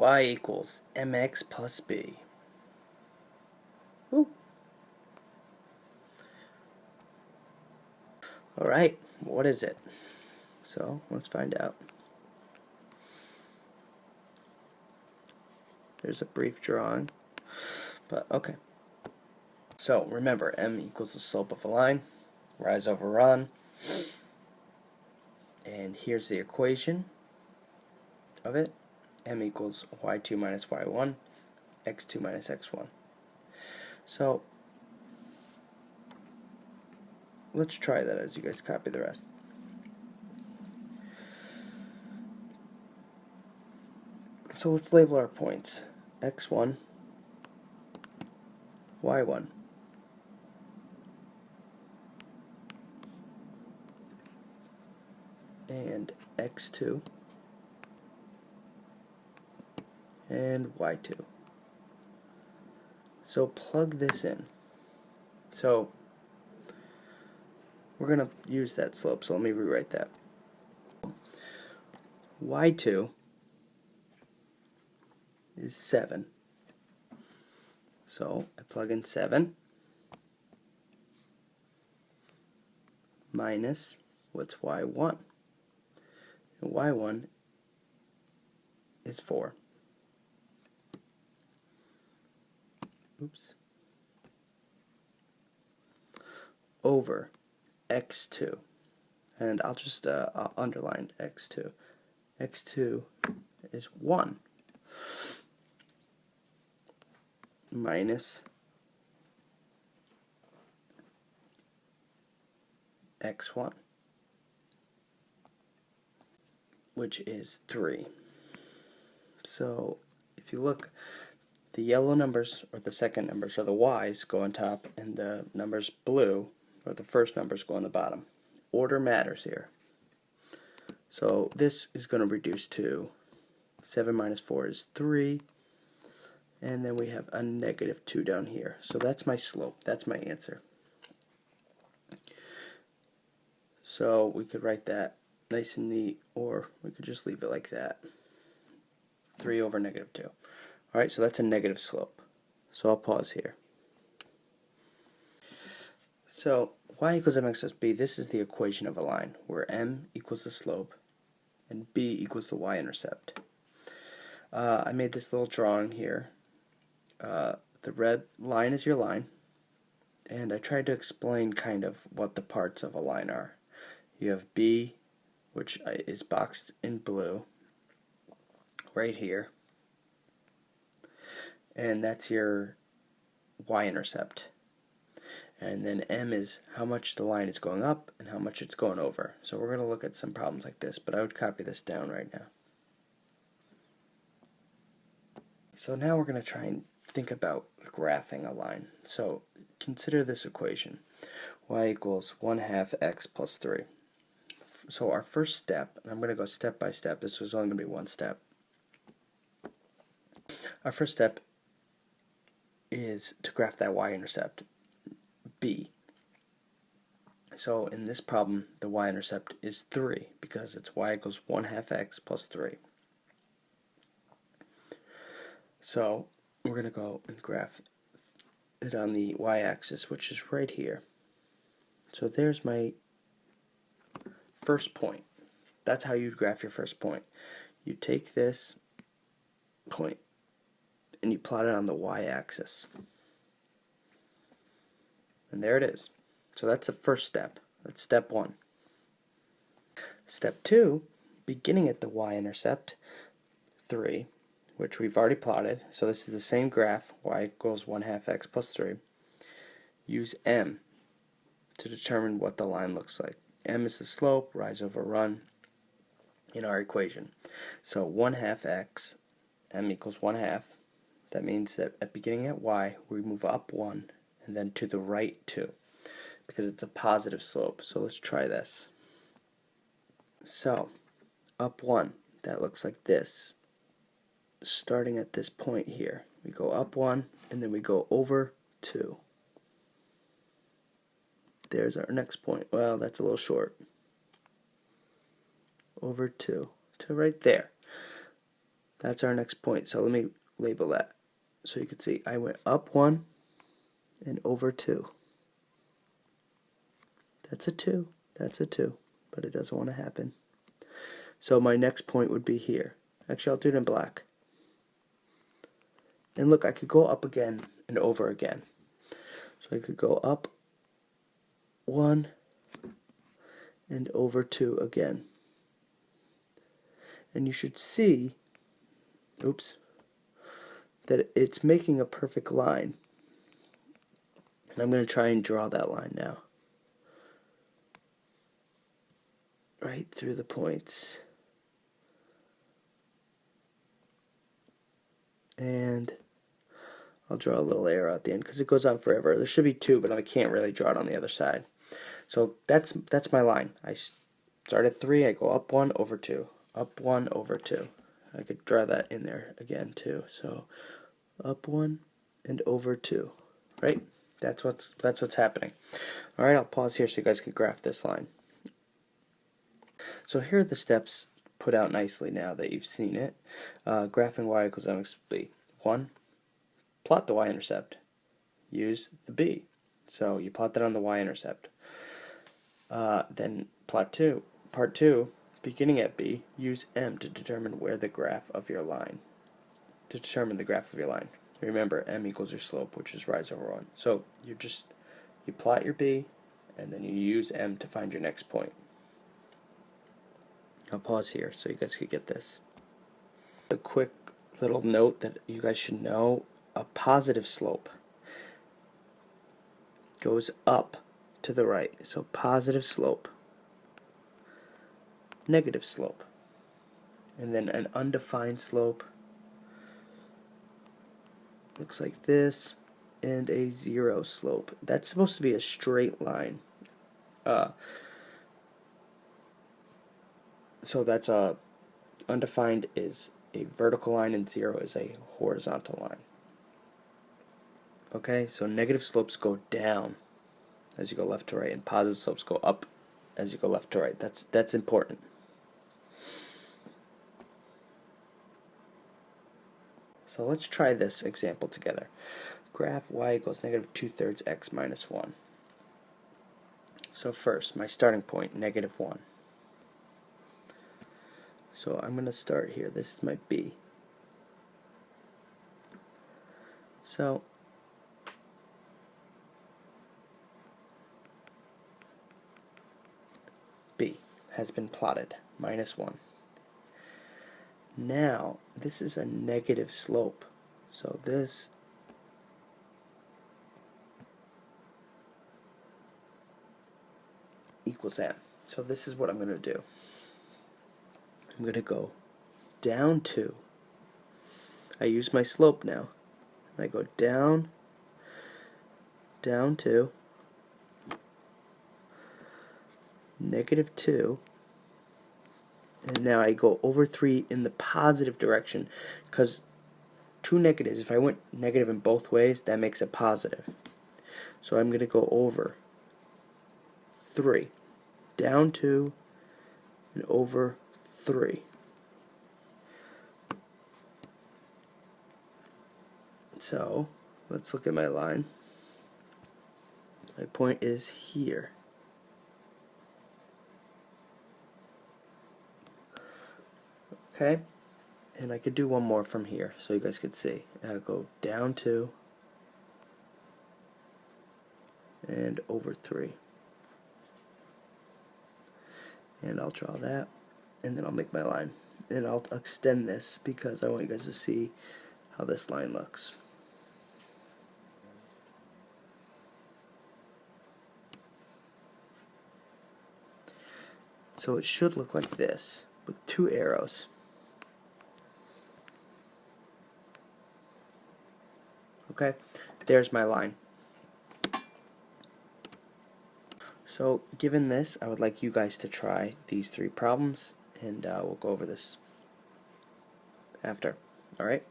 y equals mx plus b. Woo. Alright, what is it? So, let's find out. There's a brief drawing, but okay. So, remember, m equals the slope of a line, rise over run, and here's the equation of it. M equals y2 minus y1, x2 minus x1. So, let's try that as you guys copy the rest. So let's label our points. x1, y1. And x2 and y2. So plug this in. So we're going to use that slope, so let me rewrite that. y2 is 7. So I plug in 7 minus, what's y1? And y1 is 4. Oops. Over x2. And I'll just underline x2. x2 is 1 minus x1, which is 3. So if you look, the yellow numbers, or the second numbers, or the y's, go on top, and the numbers blue, or the first numbers, go on the bottom. Order matters here. So this is going to reduce to 7 minus 4 is 3, and then we have a negative 2 down here. So that's my slope. That's my answer. So we could write that nice and neat, or we could just leave it like that. 3 over negative 2. Alright, so that's a negative slope. So I'll pause here. So y equals mx plus b, this is the equation of a line, where m equals the slope and b equals the y-intercept. I made this little drawing here. The red line is your line, and I tried to explain kind of what the parts of a line are. You have b, which is boxed in blue, right here, and that's your y-intercept. And then m is how much the line is going up and how much it's going over. So we're going to look at some problems like this, but I would copy this down right now. So now we're going to try and think about graphing a line. So consider this equation. Y equals 1/2 x plus 3. So our first step, and I'm going to go step by step. This was only going to be one step. Our first step is to graph that y-intercept, b. So in this problem, the y-intercept is 3 because it's y equals 1/2 x plus 3. So we're going to go and graph it on the y-axis, which is right here. So there's my first point. That's how you'd graph your first point. You take this point and you plot it on the y-axis. And there it is. So that's the first step. That's step 1. Step 2, beginning at the y-intercept, 3, which we've already plotted. So this is the same graph, y equals 1/2 x plus 3. Use m to determine what the line looks like. M is the slope, rise over run, in our equation. So 1/2 x, m equals 1/2. That means that at beginning at y, we move up 1, and then to the right 2, because it's a positive slope. So let's try this. So, up 1, that looks like this. Starting at this point here, we go up 1, and then we go over 2. There's our next point. Well, that's a little short. Over 2 to right there. That's our next point. So let me label that. So you can see I went up 1 and over 2. That's a 2. That's a 2. But it doesn't want to happen. So my next point would be here. Actually, I'll do it in black. And look, I could go up again and over again. So I could go up 1 and over 2 again. And you should see, oops, that it's making a perfect line. And I'm going to try and draw that line now. Right through the points. And I'll draw a little arrow at the end because it goes on forever. There should be 2, but I can't really draw it on the other side. So that's my line. I start at 3, I go up 1 over 2. Up 1 over 2. I could draw that in there again too. So up 1 and over 2. Right? That's what's happening. Alright, I'll pause here so you guys can graph this line. So here are the steps put out nicely now that you've seen it. Graphing y equals mx+b. 1. Plot the y-intercept. Use the b. So you plot that on the y-intercept. Then part 2, beginning at b, use m to determine the graph of your line. Remember, m equals your slope, which is rise over 1. So you plot your b, and then you use m to find your next point. I'll pause here so you guys can get this. A quick little note that you guys should know: a positive slope goes up to the right. So positive slope, negative slope, and then an undefined slope looks like this, and a 0 slope. That's supposed to be a straight line. So that's undefined is a vertical line and 0 is a horizontal line. Okay, so negative slopes go down as you go left to right, and positive slopes go up as you go left to right. That's important. So let's try this example together. Graph y equals negative 2/3 x minus 1. So first, my starting point, negative 1. So I'm going to start here. This is my b. So b has been plotted, minus 1. Now, this is a negative slope. So this equals m. So this is what I'm going to do. I'm going to go down 2. I use my slope now. I go down 2, negative 2, and now I go over 3 in the positive direction, because 2 negatives, if I went negative in both ways, that makes it positive. So I'm going to go over 3, down 2, and over 3. So let's look at my line. My point is here. Okay, and I could do one more from here so you guys could see. And I'll go down 2 and over 3. And I'll draw that, and then I'll make my line. And I'll extend this because I want you guys to see how this line looks. So it should look like this, with 2 arrows. Okay, there's my line. So given this, I would like you guys to try these 3 problems, and we'll go over this after. Alright?